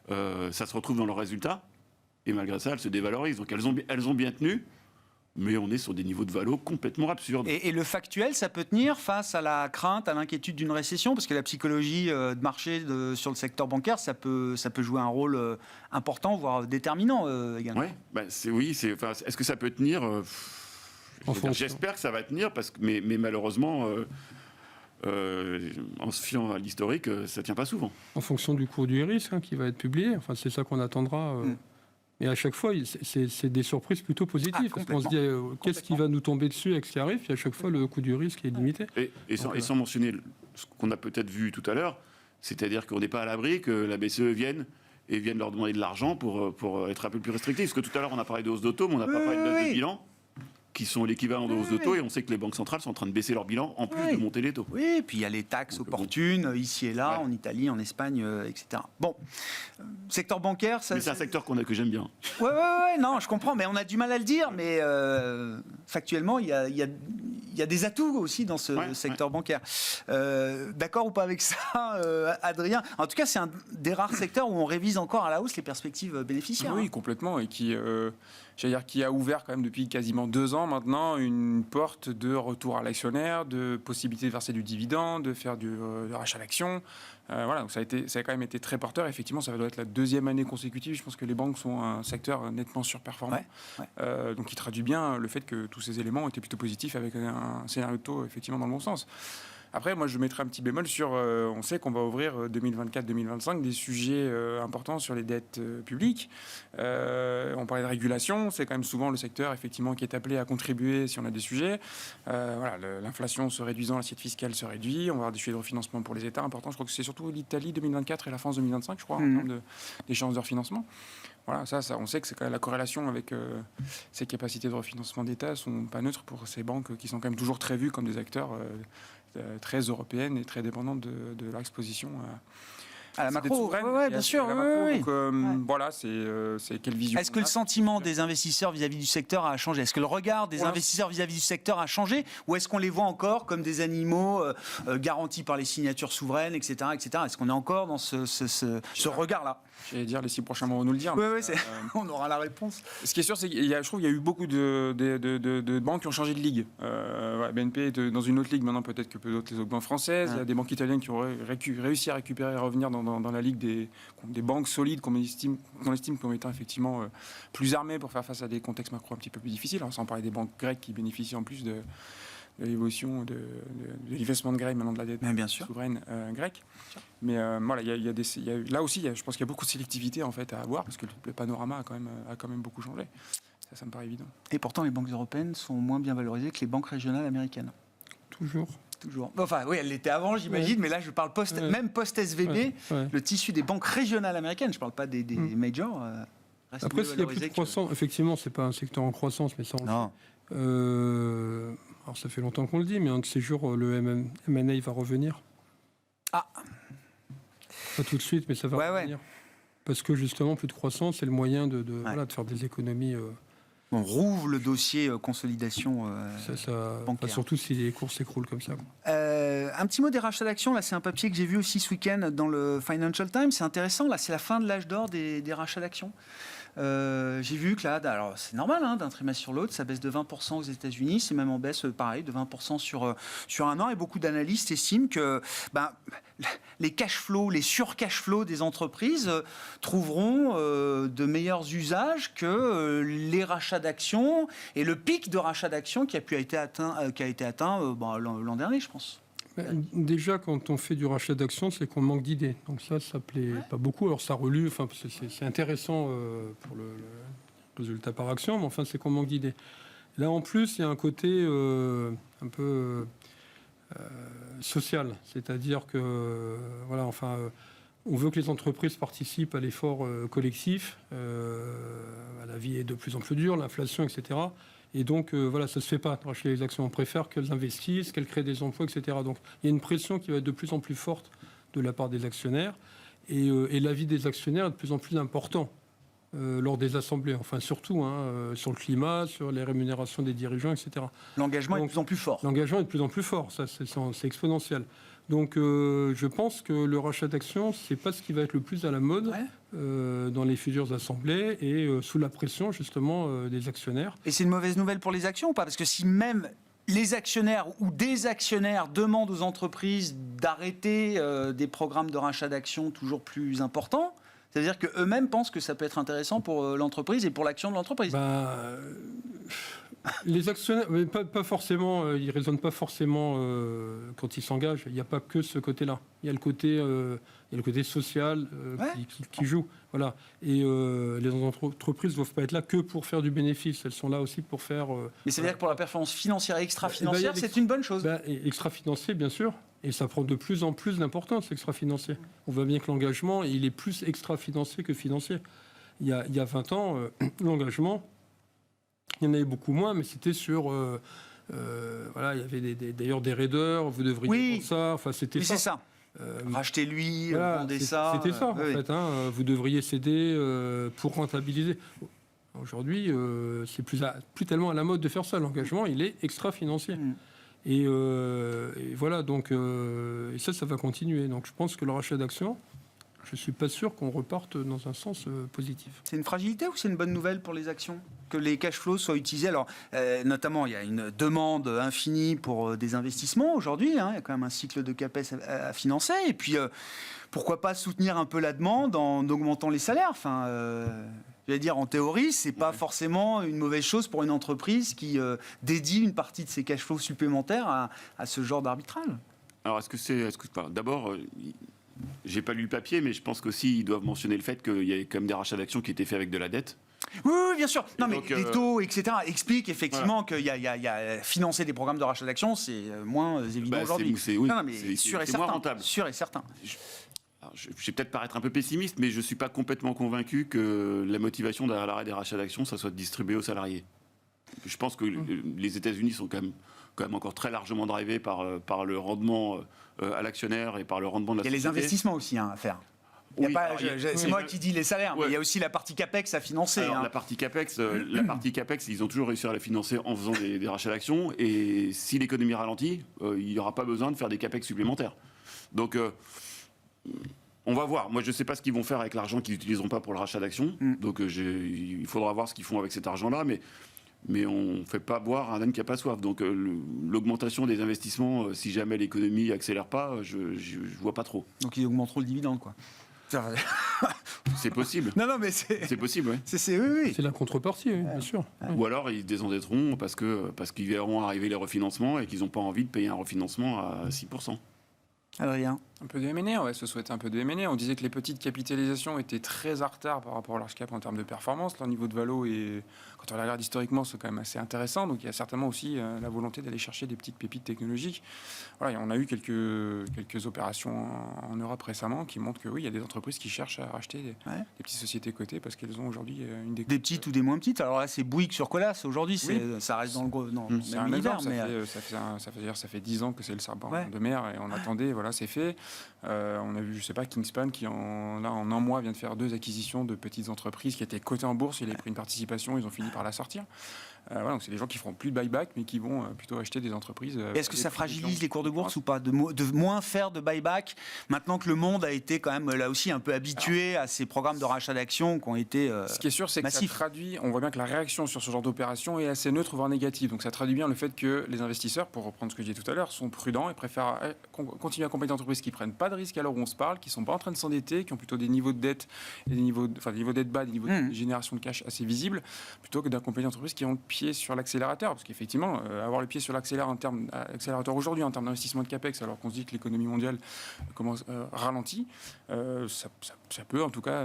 Ça se retrouve dans leurs résultats. Et malgré ça, elles se dévalorisent. Donc, elles ont bien tenu. Mais on est sur des niveaux de valo complètement absurdes. Et le factuel, ça peut tenir face à la crainte, à l'inquiétude d'une récession ? Parce que la psychologie de marché sur le secteur bancaire, ça peut jouer un rôle important, voire déterminant également. Oui, est-ce que ça peut tenir J'espère que ça va tenir, mais malheureusement, en se fiant à l'historique, ça ne tient pas souvent. En fonction du cours du risque qui va être publié, c'est ça qu'on attendra. Mais à chaque fois, c'est des surprises plutôt positives. Parce qu'on se dit, qu'est-ce qui va nous tomber dessus avec ce qui arrive ? Et à chaque fois, le coût du risque est limité. Et sans mentionner ce qu'on a peut-être vu tout à l'heure, c'est-à-dire qu'on n'est pas à l'abri que la BCE vienne leur demander de l'argent pour être un peu plus restrictif. Parce que tout à l'heure, on a parlé de hausse d'auto, mais on n'a pas parlé de baisse de bilan, qui sont l'équivalent de hausse de taux, et on sait que les banques centrales sont en train de baisser leur bilan en plus de monter les taux. Oui, et puis il y a les taxes opportunes, ici et là, en Italie, en Espagne, etc. Bon, secteur bancaire... Mais c'est un secteur que j'aime bien. Oui, non, je comprends, mais on a du mal à le dire, mais factuellement, il y a des atouts aussi dans ce secteur bancaire. D'accord ou pas avec ça, Adrien ? En tout cas, c'est un des rares secteurs où on révise encore à la hausse les perspectives bénéficiaires. Oui, complètement, et qui a ouvert quand même depuis quasiment 2 ans maintenant une porte de retour à l'actionnaire, de possibilité de verser du dividende, de faire du rachat d'actions. Voilà, donc ça a quand même été très porteur. Effectivement, ça doit être la 2e année consécutive. Je pense que les banques sont un secteur nettement surperformant. Donc, il traduit bien le fait que tous ces éléments étaient plutôt positifs avec un scénario de taux effectivement dans le bon sens. Après, moi, je mettrais un petit bémol sur... on sait qu'on va ouvrir 2024-2025 des sujets importants sur les dettes publiques. On parlait de régulation. C'est quand même souvent le secteur, effectivement, qui est appelé à contribuer si on a des sujets. L'inflation se réduisant, l'assiette fiscale se réduit. On va avoir des sujets de refinancement pour les États importants. Je crois que c'est surtout l'Italie 2024 et la France 2025, je crois, en termes d'échéance de refinancement. Voilà, ça, on sait que c'est quand même la corrélation avec ces capacités de refinancement d'État sont pas neutres pour ces banques qui sont quand même toujours très vues comme des acteurs très européennes et très dépendantes de leur exposition à la macro. Oui, bien sûr. Donc, voilà, c'est quelle vision. Est-ce que le sentiment des investisseurs vis-à-vis du secteur a changé ? Est-ce que le regard des investisseurs vis-à-vis du secteur a changé ? Ou est-ce qu'on les voit encore comme des animaux garantis par les signatures souveraines, etc. etc. Est-ce qu'on est encore dans ce regard-là ? J'allais dire, les 6 prochains mois vont nous le dire. Oui, on aura la réponse. Ce qui est sûr, c'est qu'il y a, je trouve, il y a eu beaucoup de banques qui ont changé de ligue. BNP est dans une autre ligue maintenant, peut-être que d'autres les autres banques françaises. Il y a des banques italiennes qui ont réussi à récupérer et revenir dans la ligue des banques solides qu'on estime comme étant effectivement plus armées pour faire face à des contextes macro un petit peu plus difficiles. Alors, sans parler des banques grecques qui bénéficient en plus de l'évolution de l'investment de grade maintenant de la dette souveraine grecque. Mais voilà, là aussi, je pense qu'il y a beaucoup de sélectivité en fait à avoir parce que le panorama a quand même beaucoup changé. Ça me paraît évident. Et pourtant, les banques européennes sont moins bien valorisées que les banques régionales américaines. Toujours. Enfin, oui, elle l'était avant, j'imagine, mais là, je parle même post-SVB, le tissu des banques régionales américaines, je ne parle pas des majors. Après, s'il y a plus de croissance, effectivement, ce n'est pas un secteur en croissance, mais ça, on le sait. Alors, ça fait longtemps qu'on le dit, mais un de ces jours, le M&A va revenir. Pas tout de suite, mais ça va revenir. Parce que, justement, plus de croissance, c'est le moyen de faire des économies... On rouvre le dossier consolidation bancaire. Surtout si les cours s'écroulent comme ça. Un petit mot des rachats d'actions. Là, c'est un papier que j'ai vu aussi ce week-end dans le Financial Times. C'est intéressant. Là, c'est la fin de l'âge d'or des rachats d'actions. J'ai vu que là, alors c'est normal, d'un trimestre sur l'autre, ça baisse de 20% aux États-Unis, c'est même en baisse, pareil, de 20% sur un an. Et beaucoup d'analystes estiment que les cash flows, les sur-cash flows des entreprises trouveront de meilleurs usages que les rachats d'actions et le pic de rachat d'actions qui a été atteint l'an dernier, je pense. Déjà, quand on fait du rachat d'actions, c'est qu'on manque d'idées. Donc ça plaît pas beaucoup. Alors ça relue, c'est intéressant pour le résultat par action, mais enfin, c'est qu'on manque d'idées. Là, en plus, il y a un côté un peu social. C'est-à-dire que, on veut que les entreprises participent à l'effort collectif. La vie est de plus en plus dure, l'inflation, etc. Et donc, ça ne se fait pas de racheter les actions. On préfère qu'elles investissent, qu'elles créent des emplois, etc. Donc, il y a une pression qui va être de plus en plus forte de la part des actionnaires. Et l'avis des actionnaires est de plus en plus important lors des assemblées. Enfin, surtout sur le climat, sur les rémunérations des dirigeants, etc. L'engagement est de plus en plus fort. L'engagement est de plus en plus fort. Ça, c'est exponentiel. Donc, je pense que le rachat d'actions, ce n'est pas ce qui va être le plus à la mode dans les futures assemblées et sous la pression, justement, des actionnaires. Et c'est une mauvaise nouvelle pour les actions ou pas? Parce que si même les actionnaires ou des actionnaires demandent aux entreprises d'arrêter des programmes de rachat d'actions toujours plus importants, ça veut dire qu'eux-mêmes pensent que ça peut être intéressant pour l'entreprise et pour l'action de l'entreprise. Les actionnaires, mais pas forcément, ils ne raisonnent pas forcément quand ils s'engagent. Il n'y a pas que ce côté-là. Il y a le côté social qui joue. Voilà. Et les entreprises ne doivent pas être là que pour faire du bénéfice. Elles sont là aussi pour faire... Mais ça veut dire que pour la performance financière et extra-financière, c'est une bonne chose. Extra-financier, bien sûr. Et ça prend de plus en plus d'importance, extra-financier. On voit bien que l'engagement, il est plus extra-financier que financier. Il y a 20 ans, l'engagement... Il y en avait beaucoup moins, mais c'était sur... il y avait d'ailleurs des raiders, vous devriez faire ça. Enfin, c'était ça. C'est ça. Rachetez-lui, vendez ça. C'était ça, en fait. Vous devriez céder pour rentabiliser. Aujourd'hui, c'est plus tellement à la mode de faire ça. L'engagement, il est extra-financier. Et voilà, donc... et ça va continuer. Donc je pense que le rachat d'actions... Je ne suis pas sûr qu'on reparte dans un sens positif. C'est une fragilité ou c'est une bonne nouvelle pour les actions? Que les cash flows soient utilisés. Alors, notamment, il y a une demande infinie pour des investissements aujourd'hui. Il y a quand même un cycle de CAPEX à financer. Et puis, pourquoi pas soutenir un peu la demande en augmentant les salaires? Je vais dire, en théorie, c'est pas forcément une mauvaise chose pour une entreprise qui dédie une partie de ses cash flows supplémentaires à ce genre d'arbitrage. Alors, d'abord... J'ai pas lu le papier, mais je pense qu'aussi ils doivent mentionner le fait qu'il y a quand même des rachats d'actions qui étaient faits avec de la dette. Oui, bien sûr. Non, mais les taux, etc., expliquent effectivement qu'il y a financer des programmes de rachat d'actions, c'est moins évident aujourd'hui. C'est moins rentable. Sûr et certain. Je vais peut-être paraître un peu pessimiste, mais je suis pas complètement convaincu que la motivation derrière l'arrêt des rachats d'actions, ça soit de distribuer aux salariés. Je pense que les États-Unis sont quand même encore très largement drivés par le rendement à l'actionnaire et par le rendement de la société. Il y a les investissements aussi à faire. C'est moi qui dis les salaires, mais il y a aussi la partie CAPEX à financer. Alors, la partie CAPEX, ils ont toujours réussi à la financer en faisant des rachats d'actions. Et si l'économie ralentit, il n'y aura pas besoin de faire des CAPEX supplémentaires. Donc, on va voir. Moi, je ne sais pas ce qu'ils vont faire avec l'argent qu'ils n'utiliseront pas pour le rachat d'actions. Donc, il faudra voir ce qu'ils font avec cet argent-là. Mais on ne fait pas boire un âne qui n'a pas soif. Donc l'augmentation des investissements, si jamais l'économie n'accélère pas, je ne vois pas trop. Donc ils augmenteront le dividende, quoi. C'est possible. Non, mais c'est possible, oui. Oui. C'est la contrepartie, oui, bien sûr. Ou alors ils se désendetteront parce qu'ils verront arriver les refinancements et qu'ils n'ont pas envie de payer un refinancement à 6%. Adrien. Un peu de M&A, on se souhaite un peu de M&A. On disait que les petites capitalisations étaient très en retard par rapport au large cap en termes de performance. Leur niveau de valo, quand on la regarde historiquement, c'est quand même assez intéressant. Donc il y a certainement aussi la volonté d'aller chercher des petites pépites technologiques. Voilà, on a eu quelques opérations en Europe récemment qui montrent que oui, il y a des entreprises qui cherchent à racheter des petites sociétés cotées parce qu'elles ont aujourd'hui une des petites ou des moins petites. Alors là, c'est Bouygues sur Colas. Aujourd'hui, ça reste dans le gros. C'est un univers, ça fait 10 ans que c'est le serpent de mer et on attendait. Voilà, c'est fait. On a vu, je sais pas, Kingspan qui en un mois vient de faire 2 acquisitions de petites entreprises qui étaient cotées en bourse. Il a pris une participation, ils ont fini par la sortir. Voilà, donc c'est des gens qui feront plus de buyback, mais qui vont plutôt acheter des entreprises. Est-ce que ça fragilise les cours de bourse ou pas de moins faire de buyback maintenant que le monde a été quand même là aussi un peu habitué à ces programmes de rachat d'actions qui ont été ce qui est sûr, c'est que massifs. ça traduit, on voit bien que la réaction sur ce genre d'opération est assez neutre, voire négative. Donc ça traduit bien le fait que les investisseurs, pour reprendre ce que je disais tout à l'heure, sont prudents et préfèrent continuer à accompagner des entreprises qui ne prennent pas de risques à l'heure où on se parle, qui ne sont pas en train de s'endetter, qui ont plutôt des niveaux de dette, et des niveaux de dette bas, des niveaux de génération de cash assez visibles, plutôt que d'accompagner des entreprises qui ont le pied sur l'accélérateur. Parce qu'effectivement, avoir le pied sur l'accélérateur aujourd'hui en termes d'investissement de CAPEX, alors qu'on se dit que l'économie mondiale commence ralentit, ça peut en tout cas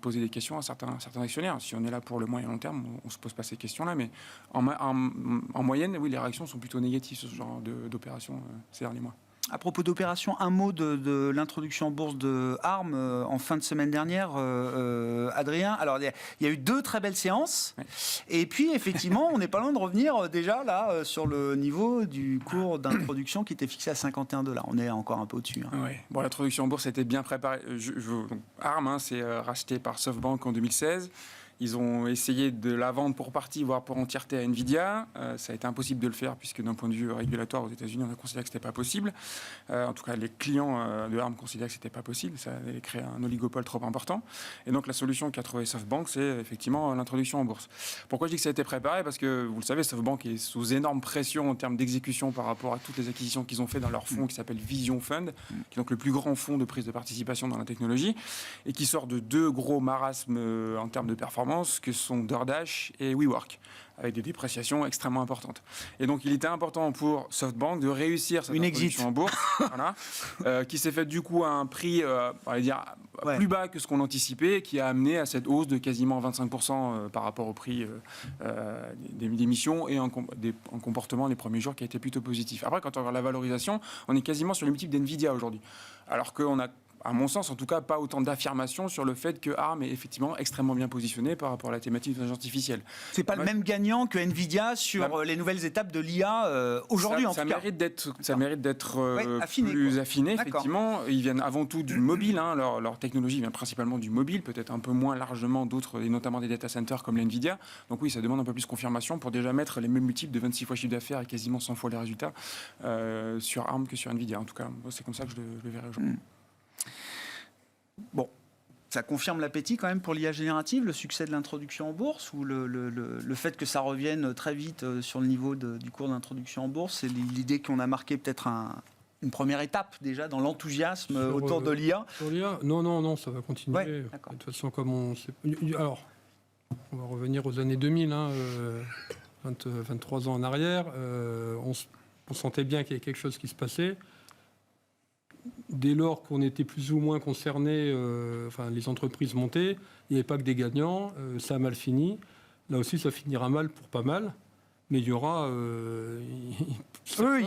poser des questions à certains actionnaires. Si on est là pour le moyen et long terme, on ne se pose pas ces questions-là, mais en moyenne, oui, les réactions sont plutôt négatives sur ce genre d'opérations ces derniers mois. À propos d'opération, un mot de l'introduction en bourse de ARM en fin de semaine dernière, Adrien. Alors, il y a eu 2 très belles séances. Ouais. Et puis, effectivement, on n'est pas loin de revenir déjà là sur le niveau du cours d'introduction qui était fixé à 51 $. On est encore un peu au-dessus. Hein. Ouais. Bon, l'introduction en bourse était bien préparée. Donc, ARM, c'est racheté par SoftBank en 2016. Ils ont essayé de la vendre pour partie, voire pour entièreté à Nvidia. Ça a été impossible de le faire puisque d'un point de vue régulatoire aux États-Unis, on a considéré que ce n'était pas possible. En tout cas, les clients de ARM considéraient que ce n'était pas possible. Ça allait créer un oligopole trop important. Et donc, la solution qu'a trouvée SoftBank, c'est effectivement l'introduction en bourse. Pourquoi je dis que ça a été préparé ? Parce que, vous le savez, SoftBank est sous énorme pression en termes d'exécution par rapport à toutes les acquisitions qu'ils ont fait dans leur fonds qui s'appelle Vision Fund, qui est donc le plus grand fonds de prise de participation dans la technologie et qui sort de 2 gros marasmes en termes de performance que sont DoorDash et WeWork, avec des dépréciations extrêmement importantes. Et donc, il était important pour SoftBank de réussir cette introduction en bourse, voilà, qui s'est faite du coup à un prix, on va dire, plus bas que ce qu'on anticipait, qui a amené à cette hausse de quasiment 25% par rapport au prix des émissions et en comportement les premiers jours qui a été plutôt positif. Après, quand on regarde la valorisation, on est quasiment sur les multiples d'Nvidia aujourd'hui, alors qu'on a, à mon sens, en tout cas, pas autant d'affirmations sur le fait que ARM est effectivement extrêmement bien positionné par rapport à la thématique de l'intelligence artificielle. C'est pas le même gagnant que Nvidia sur les nouvelles étapes de l'IA aujourd'hui, en tout cas. Ça mérite d'être plus affiné, effectivement. Ils viennent avant tout du mobile. Hein. Leur technologie vient principalement du mobile, peut-être un peu moins largement d'autres, et notamment des data centers comme l'Nvidia. Donc oui, ça demande un peu plus de confirmation pour déjà mettre les mêmes multiples de 26 fois chiffre d'affaires et quasiment 100 fois les résultats sur ARM que sur Nvidia. En tout cas, c'est comme ça que je le verrai aujourd'hui. Bon, ça confirme l'appétit quand même pour l'IA générative, le succès de l'introduction en bourse, ou le fait que ça revienne très vite sur le niveau du cours d'introduction en bourse, c'est l'idée qu'on a marqué peut-être une première étape déjà dans l'enthousiasme autour de l'IA. Sur l'IA, non, ça va continuer. Ouais, de toute façon, comme alors, on va revenir aux années 2000, 23 ans en arrière, on sentait bien qu'il y avait quelque chose qui se passait. Dès lors qu'on était plus ou moins concernés, les entreprises montaient, il n'y avait pas que des gagnants, ça a mal fini. Là aussi, ça finira mal pour pas mal, mais il y aura... oui,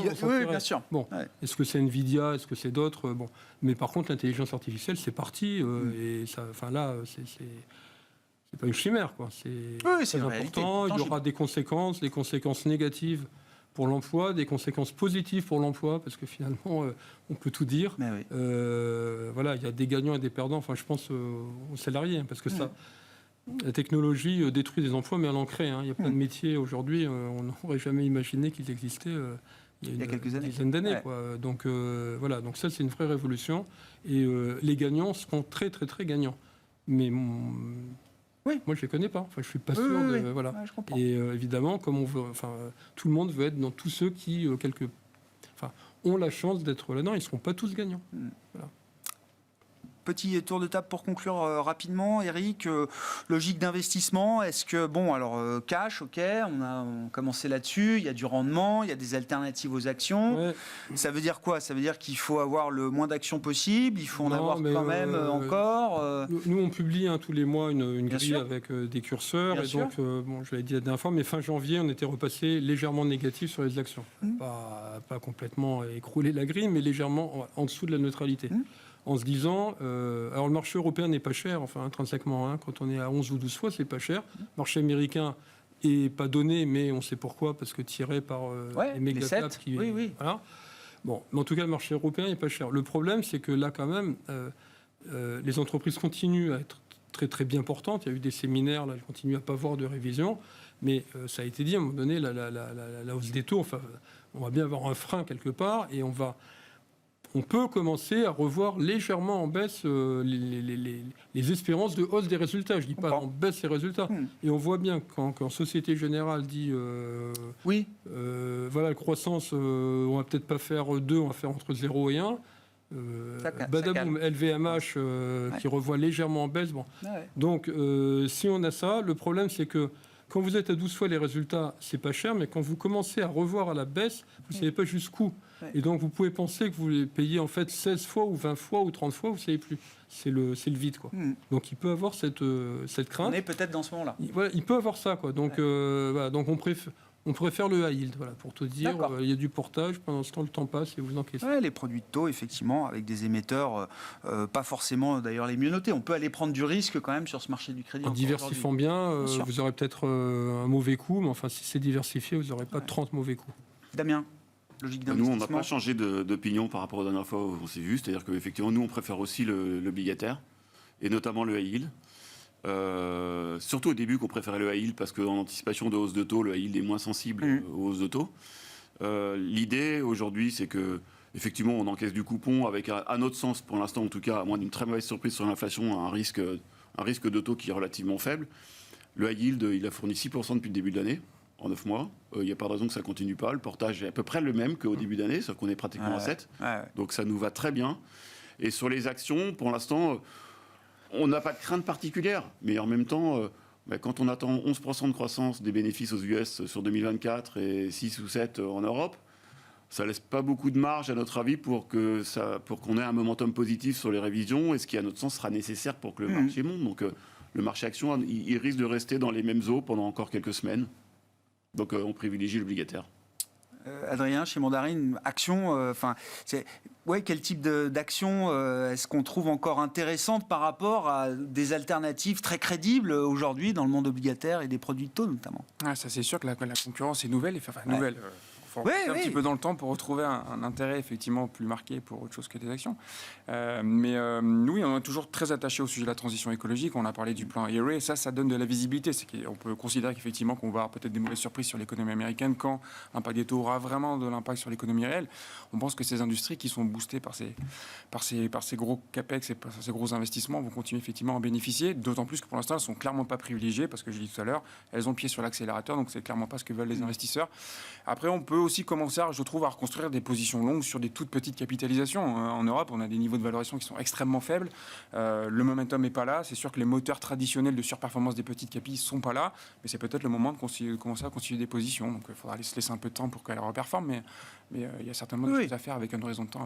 bien sûr. Bon, est-ce que c'est Nvidia, est-ce que c'est d'autres bon. Mais par contre, l'intelligence artificielle, c'est parti, et ça, là, c'est pas une chimère, quoi. C'est important, il y aura des conséquences négatives pour l'emploi, des conséquences positives pour l'emploi, parce que finalement, on peut tout dire. Voilà, il y a des gagnants et des perdants. Enfin, je pense aux salariés, parce que la technologie détruit des emplois, mais elle en crée. Il y a plein de métiers aujourd'hui, on n'aurait jamais imaginé qu'ils existaient il y a quelques années. Dizaine d'années. Donc voilà, donc ça, c'est une vraie révolution. Et les gagnants seront très, très, très gagnants. Mais moi, je ne les connais pas. Enfin, je ne suis pas sûr de... Voilà. Ouais, je comprends. Et évidemment, comme on veut, tout le monde veut être dans tous ceux qui, ont la chance d'être là-dedans. Ils ne seront pas tous gagnants. Voilà. Petit tour de table pour conclure rapidement. Eric, logique d'investissement, est-ce que, cash, ok, on a commencé là-dessus, il y a du rendement, il y a des alternatives aux actions. Ouais. Ça veut dire quoi ? Ça veue dire qu'il faut avoir le moins d'actions possible, il faut en avoir quand même encore Nous, on publie tous les mois une grille avec des curseurs. Bien sûr. Donc, je l'avais dit la dernière fois, mais fin janvier, on était repassé légèrement négatif sur les actions. Pas complètement écrouler la grille, mais légèrement en dessous de la neutralité. En se disant, alors le marché européen n'est pas cher, intrinsèquement, quand on est à 11 ou 12 fois, c'est pas cher. Le marché américain n'est pas donné, mais on sait pourquoi, parce que tiré par les méga caps qui... Oui. Voilà. Bon, mais en tout cas, le marché européen n'est pas cher. Le problème, c'est que là, quand même, les entreprises continuent à être très, très bien portantes. Il y a eu des séminaires, là, elles continuent à pas voir de révision. Mais ça a été dit, à un moment donné, la hausse des taux, enfin, on va bien avoir un frein quelque part, et on peut commencer à revoir légèrement en baisse les espérances de hausse des résultats. Je ne dis pas en baisse les résultats. Et on voit bien quand Société Générale dit voilà, la croissance, on va peut-être pas faire 2, on va faire entre 0 et 1. Badaboum, LVMH qui revoit légèrement en baisse. Bon. Donc, si on a ça, le problème, c'est que quand vous êtes à 12 fois les résultats, c'est pas cher, mais quand vous commencez à revoir à la baisse, vous ne savez pas jusqu'où. Et donc, vous pouvez penser que vous les payez en fait 16 fois ou 20 fois ou 30 fois, vous ne savez plus. C'est le vide, quoi. Donc, il peut avoir cette crainte. On est peut-être dans ce moment-là. Il peut avoir ça, quoi. Donc, voilà, donc on préfère le high yield, voilà, pour tout dire. Il y a du portage, pendant ce temps, le temps passe et vous encaissez. Ouais, les produits de taux, effectivement, avec des émetteurs pas forcément d'ailleurs les mieux notés. On peut aller prendre du risque quand même sur ce marché du crédit. En diversifiant bien, vous aurez peut-être un mauvais coup, mais enfin, si c'est diversifié, vous n'aurez pas 30 mauvais coups. Damien, logique Nous, d'investissement. on n'a pas changé d'opinion par rapport aux dernières fois où on s'est vu. C'est-à-dire qu'effectivement, nous, on préfère aussi l'obligataire, et notamment le high yield. Surtout au début qu'on préférait le high yield parce qu'en anticipation de hausse de taux, le high yield est moins sensible aux hausses de taux. L'idée aujourd'hui, c'est que effectivement, on encaisse du coupon avec, à notre sens, pour l'instant en tout cas, à moins d'une très mauvaise surprise sur l'inflation, un risque de taux qui est relativement faible. Le high yield, il a fourni 6% depuis le début de l'année, en 9 mois. Il n'y a pas de raison que ça ne continue pas. Le portage est à peu près le même qu'au début d'année, sauf qu'on est pratiquement à 7. Donc ça nous va très bien. Et sur les actions, pour l'instant, on n'a pas de crainte particulière. Mais en même temps, quand on attend 11% de croissance des bénéfices aux US sur 2024 et 6 ou 7 en Europe, ça laisse pas beaucoup de marge, à notre avis, pour qu'on ait un momentum positif sur les révisions, et ce qui, à notre sens, sera nécessaire pour que le marché monte. Donc, le marché action, il risque de rester dans les mêmes eaux pendant encore quelques semaines. Donc, on privilégie l'obligataire. Adrien, chez Mandarine, action, quel type d'action est-ce qu'on trouve encore intéressante par rapport à des alternatives très crédibles aujourd'hui dans le monde obligataire et des produits de taux notamment? Ça, c'est sûr que la concurrence est nouvelle. Nouvelle. Il faut un petit peu dans le temps pour retrouver un intérêt effectivement plus marqué pour autre chose que des actions. Mais nous, on est toujours très attachés au sujet de la transition écologique. On a parlé du plan IRA, et ça donne de la visibilité. On peut considérer qu'effectivement qu'on va avoir peut-être des mauvaises surprises sur l'économie américaine quand l'impact des taux aura vraiment de l'impact sur l'économie réelle. On pense que ces industries qui sont boostées par ces gros capex et par ces gros investissements vont continuer effectivement à en bénéficier. D'autant plus que pour l'instant, elles sont clairement pas privilégiées parce que je l'ai dit tout à l'heure, elles ont le pied sur l'accélérateur, donc c'est clairement pas ce que veulent les investisseurs. Après, on peut aussi commencer, je trouve, à reconstruire des positions longues sur des toutes petites capitalisations. En Europe, on a des niveaux de valorisation qui sont extrêmement faibles. Le momentum n'est pas là. C'est sûr que les moteurs traditionnels de surperformance des petites capis ne sont pas là, mais c'est peut-être le moment de commencer à constituer des positions. Donc, il faudra se laisser un peu de temps pour qu'elles reperforment, mais il y a certainement des choses à faire avec un horizon de temps